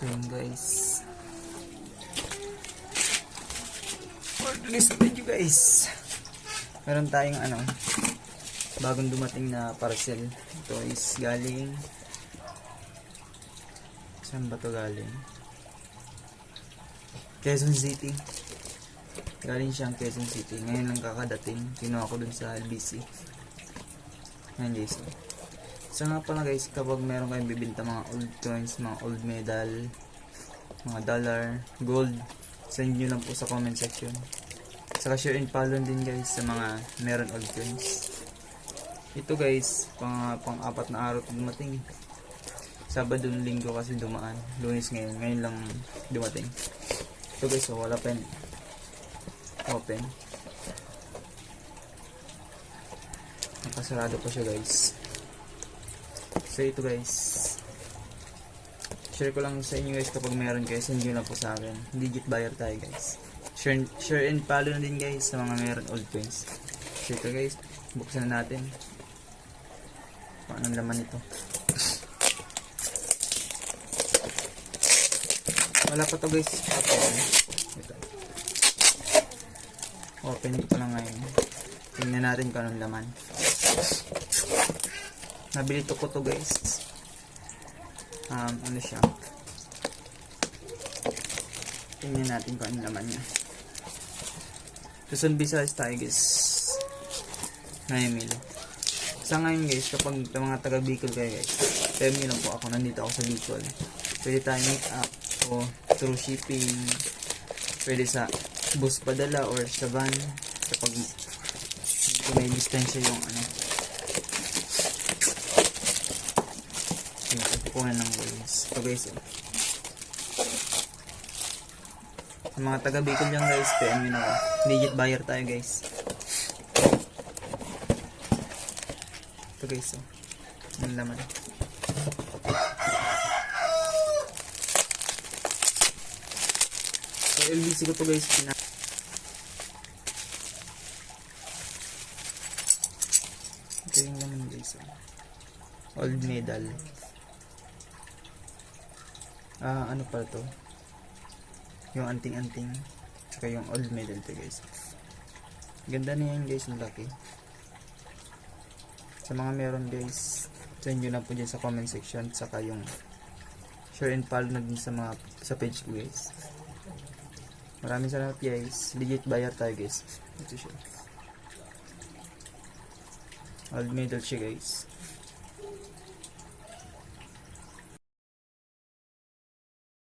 So yun guys, for today's video guys, meron tayong bagong dumating na parcel. Ito is galing, saan ba to galing? Quezon City. Galing siyang Quezon City. Ngayon lang kakadating. Kinuha ko dun sa LBC. Ayan guys. So nga pala guys, kapag meron kayong bibinta mga old coins, mga old medal, mga dollar, gold, send nyo lang po sa comment section. Saka share and follow din guys sa mga meron old coins. Ito guys, pang-apat na araw dumating. Sabado, linggo kasi dumaan. Lunes ngayon lang dumating. Ito guys, so wala pa yan open. Nakasarado pa siya guys. So ito guys, share ko lang sa inyo guys, kapag meron kayo, send nyo lang po sa akin. Legit buyer tayo guys. Share and follow na din guys sa mga meron old coins. So ito guys, buksan na natin. Paano laman ito? Wala pa to guys. Ito. Open ko lang ngayon. Tingnan natin kung anong laman. Nabili ko to guys. Ano siya? Tingnan natin kung anong laman niya. Luzon, Visayas tayo guys. 9 mil. Sa ngayon guys, kapag mga taga Bicol kayo guys, tell nyo lang po ako, nandito ako sa Bicol. Pwede tayo meet up o through shipping. Pwede sa bus padala or sa van kapag may distansya yung kukuha ng guys. Ito guys, sa mga taga Bicol dyan guys, PM nyo na ako. Legit buyer tayo guys. Ito guys, ang laman. So LBC ko to guys, ito yung laman guys, old medal. Ano pala to, yung anting-anting, saka yung old medal to guys. Ganda na yan guys, ang laki. Sa mga meron guys, send nyo na po dyan sa comment section, saka yung share and follow na din sa page ko guys. Maraming salamat guys. Legit buyer tayo guys. Ito siya, old medal siya guys.